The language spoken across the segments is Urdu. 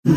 1917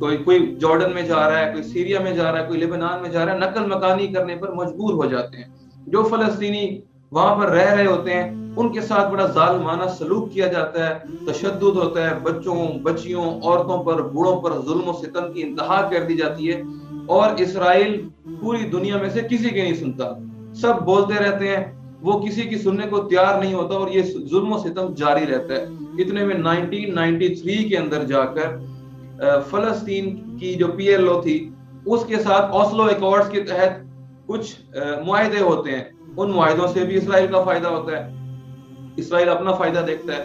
کوئی جارڈن میں جا رہا ہے، کوئی سیریا میں جا رہا ہے، کوئی لبنان میں جا رہا ہے، نقل مکانی کرنے پر مجبور ہو جاتے ہیں۔ جو فلسطینی وہاں پر رہ رہے ہوتے ہیں ان کے ساتھ بڑا ظالمانہ سلوک کیا جاتا ہے، تشدد ہوتا ہے، بچوں، بچیوں، عورتوں پر، بوڑھوں پر ظلم و ستم کی انتہا کر دی جاتی ہے، اور اسرائیل پوری دنیا میں سے کسی کی نہیں سنتا، سب بولتے رہتے ہیں، وہ کسی کی سننے کو تیار نہیں ہوتا، اور یہ ظلم و ستم جاری رہتا ہے۔ اتنے میں 1993 کے اندر جا کر فلسطین کی جو پی ایل او تھی اس کے ساتھ اوسلو ایکارڈز کے تحت کچھ معاہدے ہوتے ہیں، ان معاہدوں سے بھی اسرائیل کا فائدہ ہوتا ہے، اسرائیل اپنا فائدہ دیکھتا ہے۔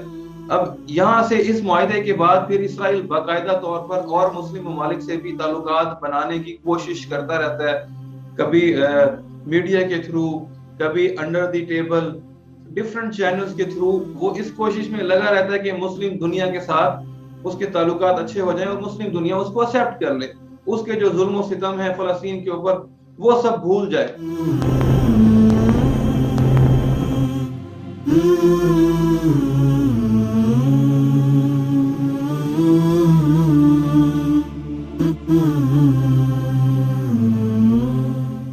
اب یہاں سے اس معاہدے کے بعد پھر اسرائیل باقاعدہ طور پر اور مسلم ممالک سے بھی تعلقات بنانے کی کوشش کرتا رہتا ہے، کبھی میڈیا کے تھرو، کبھی under the table, different channels کے تھرو وہ اس کوشش میں لگا رہتا ہے کہ مسلم دنیا کے ساتھ اس کے تعلقات اچھے ہو جائیں اور مسلم دنیا اس کو ایکسپٹ کر لے، اس کے جو ظلم و ستم ہے فلسطین کے اوپر وہ سب بھول جائے۔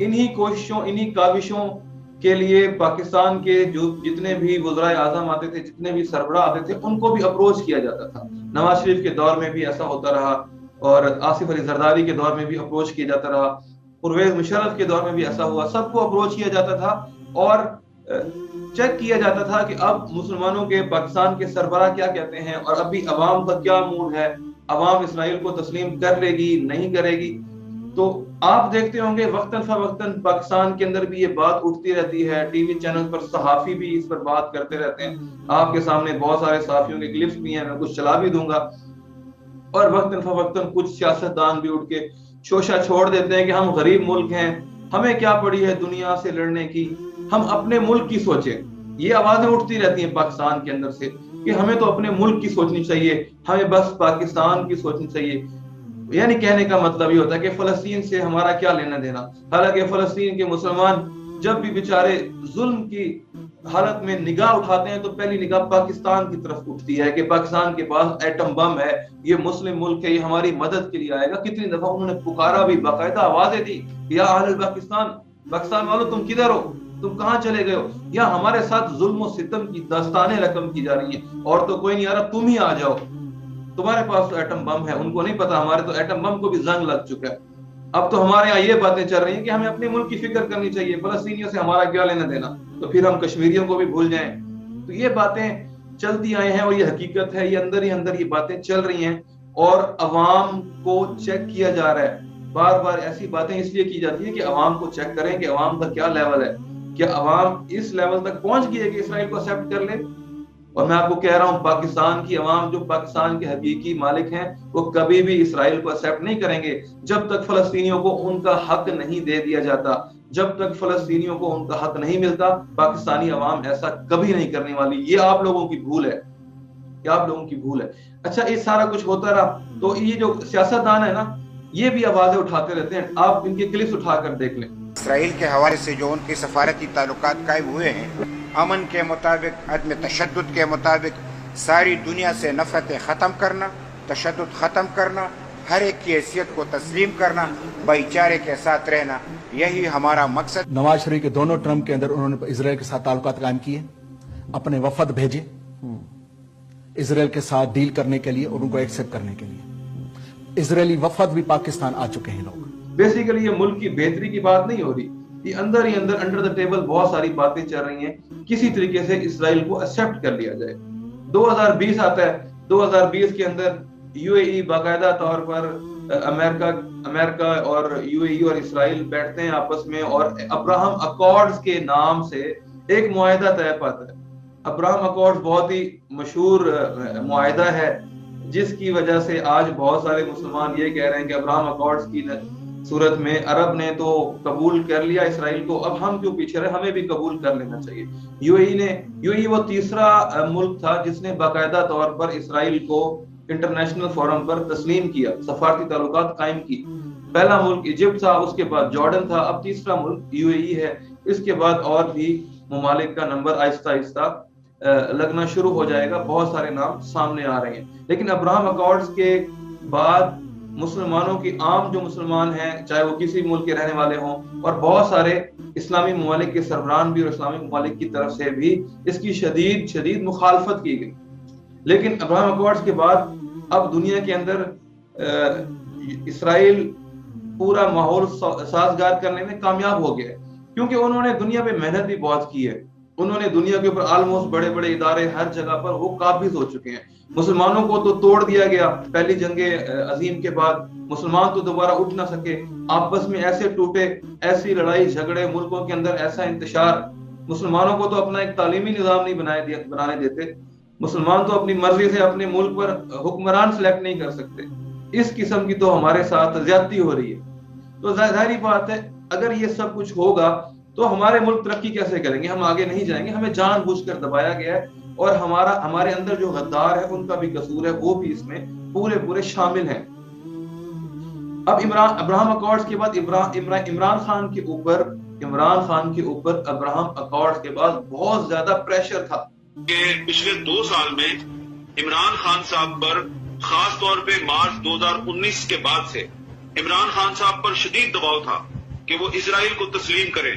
انہی کوششوں، انہی کاوشوں کے لیے پاکستان کے جو جتنے بھی وزرائے اعظم آتے تھے، جتنے بھی سربراہ آتے تھے، ان کو بھی اپروچ کیا جاتا تھا۔ نواز شریف کے دور میں بھی ایسا ہوتا رہا، اور آصف علی زرداری کے دور میں بھی اپروچ کیا جاتا رہا، پرویز مشرف کے دور میں بھی ایسا ہوا، سب کو اپروچ کیا جاتا تھا اور چیک کیا جاتا تھا کہ اب مسلمانوں کے، پاکستان کے سربراہ کیا کہتے ہیں، اور ابھی عوام کا کیا موڈ ہے، عوام اسرائیل کو تسلیم کر لے گی نہیں کرے گی۔ تو آپ دیکھتے ہوں گے وقتاً فوقتاً پاکستان کے اندر بھی یہ بات اٹھتی رہتی ہے، ٹی وی چینل پر صحافی بھی اس پر بات کرتے رہتے ہیں، آپ کے سامنے بہت سارے صحافیوں کے کلپس بھی ہیں، میں کچھ چلا بھی دوں گا، اور وقتاً فوقتاً کچھ سیاستدان بھی اٹھ کے شوشہ چھوڑ دیتے ہیں کہ ہم غریب ملک ہیں، ہمیں کیا پڑی ہے دنیا سے لڑنے کی، ہم اپنے ملک کی سوچیں۔ یہ آوازیں اٹھتی رہتی ہیں پاکستان کے اندر سے کہ ہمیں تو اپنے ملک کی سوچنی چاہیے، ہمیں بس پاکستان کی سوچنی چاہیے۔ یعنی کہنے کا مطلب یہ ہوتا ہے کہ فلسطین سے ہمارا کیا لینا دینا، حالانکہ فلسطین کے مسلمان جب بھی بیچارے ظلم کی حالت میں نگاہ اٹھاتے ہیں تو پہلی نگاہ پاکستان کی طرف اٹھتی ہے کہ پاکستان کے پاس ایٹم بم ہے، یہ مسلم ملک ہے، یہ ہماری مدد کے لیے آئے گا۔ کتنی دفعہ انہوں نے پکارا بھی، باقاعدہ آوازیں دی، یا اہل پاکستان، پاکستان والوں تم کدھر ہو، تم کہاں چلے گئے ہو، یا ہمارے ساتھ ظلم و ستم کی داستانیں رقم کی جا رہی ہیں، اور تو کوئی نہیں آ رہا، تم ہی آ جاؤ، تمہارے پاس تو ایٹم بم ہے، ان کو نہیں پتا ہمارے تو ایٹم بم کو بھی زنگ لگ چکا ہے۔ اب تو ہمارے یہاں یہ باتیں چل رہی ہیں کہ ہمیں اپنے ملک کی فکر کرنی چاہیے، فلسطینیوں سے ہمارا کیا لینا دینا، تو پھر ہم کشمیریوں کو بھی بھول جائیں۔ تو یہ باتیں چلتی آئے ہیں اور یہ حقیقت ہے، یہ اندر ہی اندر یہ باتیں چل رہی ہیں، اور عوام کو چیک کیا جا رہا ہے۔ بار بار ایسی باتیں اس لیے کی جاتی ہیں کہ عوام کو چیک کریں کہ عوام کا کیا لیول ہے، کیا عوام اس لیول تک پہنچ گئی ہے کہ اسرائیل کو ایکسپٹ کر لے۔ اور میں آپ کو کہہ رہا ہوں پاکستان کی عوام، جو پاکستان کے حقیقی مالک ہیں، وہ کبھی بھی اسرائیل کو ایکسپٹ نہیں کریں گے جب تک فلسطینیوں کو ان کا حق نہیں دے دیا جاتا، جب تک فلسطینیوں کو ان کا حق نہیں ملتا، پاکستانی عوام ایسا کبھی نہیں کرنے والی۔ یہ آپ لوگوں کی بھول ہے، یہ آپ لوگوں کی بھول ہے۔ اچھا، یہ سارا کچھ ہوتا رہا تو یہ جو سیاستدان ہے نا، یہ بھی آوازیں اٹھاتے رہتے ہیں، آپ ان کے کلپس اٹھا کر دیکھ لیں۔ اسرائیل کے حوالے سے جو ان کے سفارتی تعلقات قائم ہوئے ہیں، امن کے مطابق، عدم تشدد کے مطابق، ساری دنیا سے نفرتیں ختم کرنا، تشدد ختم کرنا، ہر ایک کی حیثیت کو تسلیم کرنا، بھائی چارے کے ساتھ رہنا، یہی ہمارا مقصد۔ نواز شریف کے دونوں ٹرم کے اندر انہوں نے اسرائیل کے ساتھ تعلقات قائم کیے، اپنے وفد بھیجے اسرائیل کے ساتھ ڈیل کرنے کے لیے اور ان کو ایکسپٹ کرنے کے لیے۔ اسرائیلی وفد بھی پاکستان آ چکے ہیں لوگ۔ بیسیکلی یہ ملک کی بہتری کی بات نہیں ہو رہی، یہ اندر ہی اندر انڈر دا ٹیبل بہت ساری باتیں چل رہی ہیں، کسی طریقے سے اسرائیل کو ایکسپٹ کر لیا جائے۔ 2020 آتا ہے، 2020 کے اندر یو اے ای باقاعدہ طور پر امریکہ اور یو اے ای اور اسرائیل بیٹھتے ہیں آپس میں، اور ابراہم اکارڈز کے نام سے ایک معاہدہ طے پاتا ہے۔ ابراہم اکارڈز بہت ہی مشہور معاہدہ ہے، جس کی وجہ سے آج بہت سارے مسلمان یہ کہہ رہے ہیں کہ ابراہم اکارڈز کی صورت میں عرب نے تو قبول کر لیا اسرائیل کو، اب ہم کیوں پیچھے رہے، ہمیں بھی قبول کر لینا چاہیے۔ یو اے ای وہ تیسرا ملک تھا جس نے باقاعدہ طور پر اسرائیل کو انٹرنیشنل فورم پر تسلیم کیا، سفارتی تعلقات قائم کی۔ پہلا ملک ایجپٹ تھا، اس کے بعد جارڈن تھا، اب تیسرا ملک یو اے ای ہے۔ اس کے بعد اور بھی ممالک کا نمبر آہستہ آہستہ لگنا شروع ہو جائے گا، بہت سارے نام سامنے آ رہے ہیں۔ لیکن ابراہم اکارڈز کے بعد مسلمانوں کی عام جو مسلمان ہیں چاہے وہ کسی ملک کے رہنے والے ہوں اور بہت سارے اسلامی ممالک کے سربراہان بھی اور اسلامی ممالک کی طرف سے بھی اس کی شدید شدید مخالفت کی گئی. لیکن ابراہم اکارڈز کے بعد اب دنیا کے اندر اسرائیل پورا ماحول سازگار کرنے میں کامیاب ہو گیا کیونکہ انہوں نے دنیا پہ محنت بھی بہت کی ہے. انہوں نے دنیا کے اوپر آلموسٹ بڑے بڑے ادارے ہر جگہ پر وہ قابض ہو چکے ہیں. مسلمانوں کو تو توڑ دیا گیا پہلی جنگ عظیم کے بعد, مسلمان تو دوبارہ اٹھ نہ سکے, آپس میں ایسے ٹوٹے, ایسی لڑائی جھگڑے, ملکوں کے اندر ایسا انتشار. مسلمانوں کو تو اپنا ایک تعلیمی نظام نہیں بنانے دیتے. مسلمان تو اپنی مرضی سے اپنے ملک پر حکمران سلیکٹ نہیں کر سکتے. اس قسم کی تو ہمارے ساتھ زیادتی ہو رہی ہے. تو ظاہری بات ہے اگر یہ سب کچھ ہوگا تو ہمارے ملک ترقی کیسے کریں گے, ہم آگے نہیں جائیں گے. ہمیں جان بوجھ کر دبایا گیا ہے اور ہمارے اندر جو غدار ہے ان کا بھی قصور ہے, وہ بھی اس میں پورے شامل ہیں. اب ابراہم اکارڈز کے بعد عمران خان کے اوپر ابراہم اکارڈز کے بعد بہت زیادہ پریشر تھا کہ پچھلے 2 سال میں عمران خان صاحب پر خاص طور پہ مارچ 2019 کے بعد سے عمران خان صاحب پر شدید دباؤ تھا کہ وہ اسرائیل کو تسلیم کریں.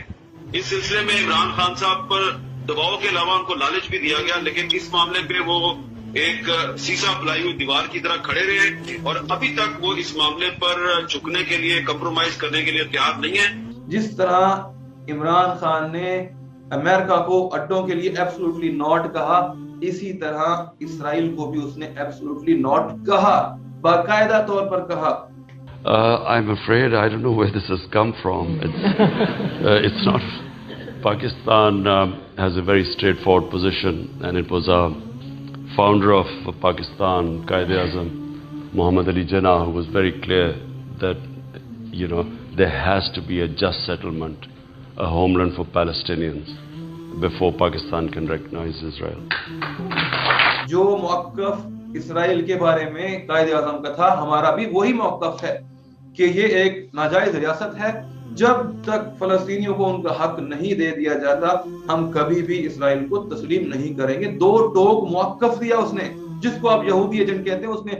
اس سلسلے میں عمران خان صاحب پر دباؤ کے علاوہ ان کو لالچ بھی دیا گیا, لیکن اس معاملے پہ وہ ایک سیسا پلائی ہوئی دیوار کی طرح کھڑے رہے اور ابھی تک وہ اس معاملے پر جھکنے کے لیے, کمپرومائز کرنے کے لیے تیار نہیں ہے. جس طرح عمران خان نے امریکہ کو اڈوں کے لیے ایبسولوٹلی ناٹ کہا, اسی طرح اسرائیل کو بھی اس نے ایبسولوٹلی ناٹ کہا, باقاعدہ طور پر کہا. I'm afraid I don't know where this has come from. It's not. Pakistan has a very straightforward position, and it was a founder of Pakistan, Quaid-e-Azam, Muhammad Ali Jinnah, who was very clear that, there has to be a just settlement, a homeland for Palestinians, before Pakistan can recognize Israel. جو موقف اسرائیل کے بارے میں قائد اعظم کا تھا, ہمارا بھی وہی موقف ہے کہ یہ ایک ناجائز ریاست ہے. جب تک فلسطینیوں کو ان کا حق نہیں دے دیا جاتا ہم کبھی بھی اسرائیل کو تسلیم نہیں کریں گے. 2 ٹوک موقف دیا اس نے, جس کو آپ یہودی ایجنٹ کہتے ہیں. اس نے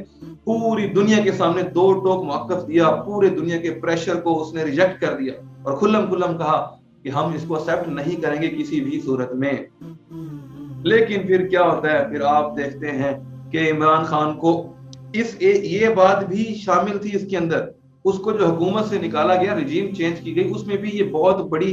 پوری دنیا کے سامنے 2 ٹوک موقف دیا, پورے دنیا کے پریشر کو اس نے ریجیکٹ کر دیا اور کھلم کہا کہ ہم اس کو ایکسپٹ نہیں کریں گے کسی بھی صورت میں. لیکن پھر کیا ہوتا ہے, پھر آپ دیکھتے ہیں کہ عمران خان کو یہ بات بھی شامل تھی اس کے اندر. اس کو جو حکومت سے نکالا گیا, رجیم چینج کی گئی, اس میں بھی یہ بہت بڑی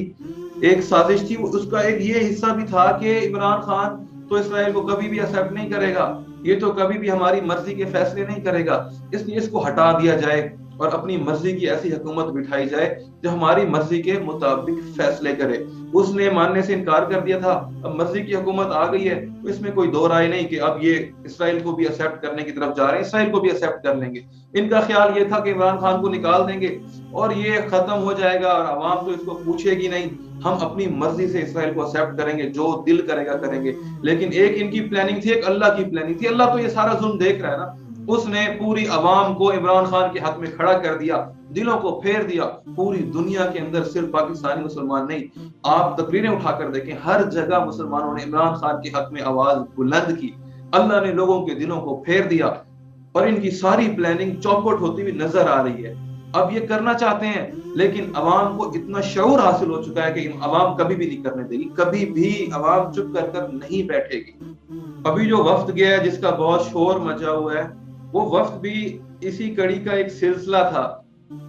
ایک سازش تھی. اس کا ایک یہ حصہ بھی تھا کہ عمران خان تو اسرائیل کو کبھی بھی ایکسپٹ نہیں کرے گا, یہ تو کبھی بھی ہماری مرضی کے فیصلے نہیں کرے گا, اس لیے اس کو ہٹا دیا جائے اور اپنی مرضی کی ایسی حکومت بٹھائی جائے جو ہماری مرضی کے مطابق فیصلے کرے. اس نے ماننے سے انکار کر دیا تھا, اب مرضی کی حکومت آ گئی ہے تو اس میں کوئی دو رائے نہیں کہ اب یہ اسرائیل کو بھی ایکسپٹ کرنے کی طرف جا رہے ہیں, اسرائیل کو بھی ایکسپٹ کر لیں گے. ان کا خیال یہ تھا کہ عمران خان کو نکال دیں گے اور یہ ختم ہو جائے گا اور عوام تو اس کو پوچھے گی نہیں, ہم اپنی مرضی سے اسرائیل کو ایکسپٹ کریں گے, جو دل کرے گا کریں گے. لیکن ایک ان کی پلاننگ تھی, ایک اللہ کی پلاننگ تھی. اللہ تو یہ سارا ظلم دیکھ رہا ہے نا, اس نے پوری عوام کو عمران خان کے حق میں کھڑا کر دیا, دلوں کو پھیر دیا. پوری دنیا کے اندر صرف پاکستانی مسلمان نہیں, آپ تقریریں اٹھا کر دیکھیں, ہر جگہ مسلمانوں نے عمران خان کے حق میں آواز بلند کی. اللہ نے لوگوں کے دلوں کو پھیر دیا اور ان کی ساری پلاننگ چوپٹ ہوتی ہوئی نظر آ رہی ہے. اب یہ کرنا چاہتے ہیں لیکن عوام کو اتنا شعور حاصل ہو چکا ہے کہ عوام کبھی بھی نہیں کرنے دے گی, کبھی بھی عوام چپ کر نہیں بیٹھے گی. ابھی جو وفد گیا ہے جس کا بہت شور مچا ہوا ہے, وہ وفد بھی اسی کڑی کا ایک سلسلہ تھا.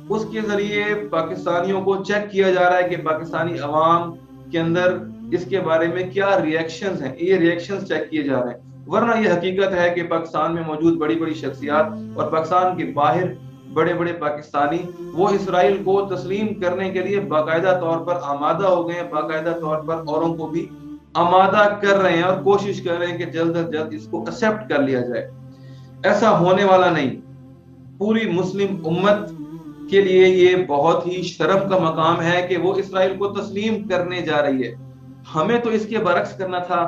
اس کے ذریعے پاکستانیوں کو چیک کیا جا رہا ہے کہ پاکستانی عوام کے اندر اس کے بارے میں کیا ریئیکشنز ہیں, یہ ریئیکشنز چیک کیے جا رہے ہیں. ورنہ یہ حقیقت ہے کہ پاکستان میں موجود بڑی بڑی شخصیات اور پاکستان کے باہر بڑے بڑے پاکستانی وہ اسرائیل کو تسلیم کرنے کے لیے باقاعدہ طور پر آمادہ ہو گئے ہیں, باقاعدہ طور پر اوروں کو بھی آمادہ کر رہے ہیں اور کوشش کر رہے ہیں کہ جلد از جلد اس کو ایکسپٹ کر لیا جائے. ایسا ہونے والا نہیں. پوری مسلم امت کے لیے یہ بہت ہی شرم کا مقام ہے کہ وہ اسرائیل کو تسلیم کرنے جا رہی ہے. ہمیں تو اس کے برعکس کرنا تھا.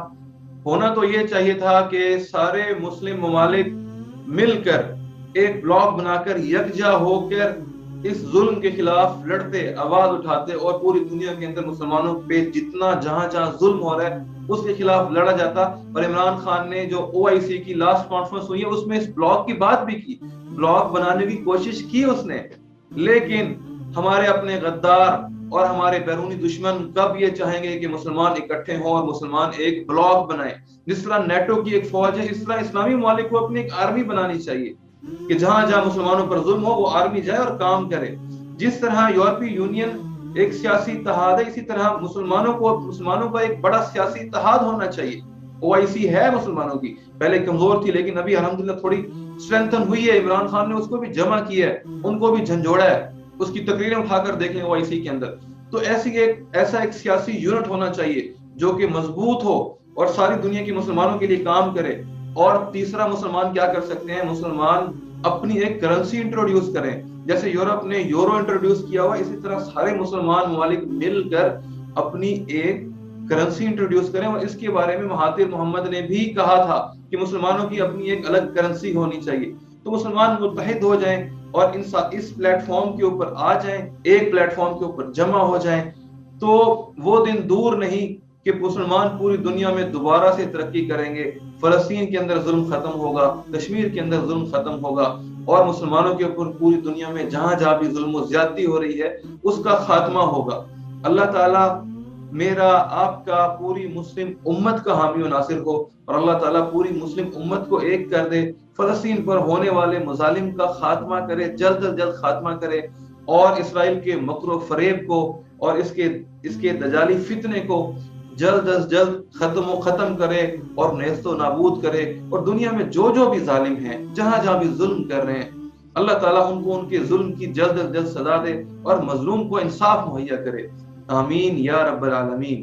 ہونا تو یہ چاہیے تھا کہ سارے مسلم ممالک مل کر ایک بلاک بنا کر یکجا ہو کر اس ظلم کے خلاف لڑتے, آواز اٹھاتے اور پوری دنیا کے اندر مسلمانوں پہ جتنا جہاں ظلم ہو رہا ہے اس کے خلاف لڑا جاتا. اور عمران خان نے جو OIC کی لاسٹ کانفرنس ہوئی ہے اس میں اس بلاک کی بات بھی کی. بلاک بنانے کی کوشش کی اس نے، لیکن ہمارے اپنے غدار اور ہمارے بیرونی دشمن کب یہ چاہیں گے کہ مسلمان اکٹھے ہوں اور مسلمان ایک بلاک بنائیں؟ جس طرح نیٹو کی ایک فوج ہے، اس طرح اسلامی ممالک کو اپنی ایک آرمی بنانی چاہیے کہ جہاں جہاں مسلمانوں پر ظلم ہو وہ آرمی جائے اور کام کرے۔ جس طرح یورپی یونین ایک سیاسی اتحاد ہے، اسی طرح مسلمانوں کا ایک بڑا سیاسی اتحاد ہونا چاہیے۔ OIC ہے مسلمانوں کی، پہلے کمزور تھی لیکن ابھی الحمدللہ تھوڑی اسٹرینتھن ہوئی ہے، عمران خان نے اس کو بھی جمع کیا ہے، ان کو بھی جھنجھوڑا ہے، اس کی تقریریں اٹھا کر دیکھیں OIC کے اندر۔ تو ایسا ایک سیاسی یونٹ ہونا چاہیے جو کہ مضبوط ہو اور ساری دنیا کے مسلمانوں کے لیے کام کرے۔ اور تیسرا مسلمان کیا کر سکتے ہیں؟ مسلمان اپنی ایک کرنسی انٹروڈیوس کریں، جیسے یورپ نے یورو انٹروڈیوس کیا ہوا، اسی طرح سارے مسلمان ممالک مل کر اپنی ایک کرنسی انٹروڈیوس کریں۔ اور اس کے بارے میں مہاتیر محمد نے بھی کہا تھا کہ مسلمانوں کی اپنی ایک الگ کرنسی ہونی چاہیے۔ تو مسلمان متحد ہو جائیں اور اس پلیٹ فارم کے اوپر آ جائیں، ایک پلیٹ فارم کے اوپر جمع ہو جائیں، تو وہ دن دور نہیں کہ مسلمان پوری دنیا میں دوبارہ سے ترقی کریں گے۔ فلسطین کے اندر ظلم ختم ہوگا، کشمیر کے اندر ظلم ختم ہوگا، اور مسلمانوں کے اوپر پوری دنیا میں جہاں جہاں بھی ظلم و زیادتی ہو رہی ہے اس کا خاتمہ ہوگا۔ اللہ تعالیٰ میرا، آپ کا، پوری مسلم امت کا حامی و ناصر ہو، اور اللہ تعالیٰ پوری مسلم امت کو ایک کر دے، فلسطین پر ہونے والے مظالم کا خاتمہ کرے، جلد از جلد خاتمہ کرے، اور اسرائیل کے مکر و فریب کو اور اس کے دجالی فتنے کو جلد از جلد ختم کرے اور نیست و نابود کرے، اور دنیا میں جو بھی ظالم ہیں، جہاں جہاں بھی ظلم کر رہے ہیں، اللہ تعالیٰ ان کو ان کے ظلم کی جلد از جلد سزا دے اور مظلوم کو انصاف مہیا کرے۔ آمین یا رب العالمین۔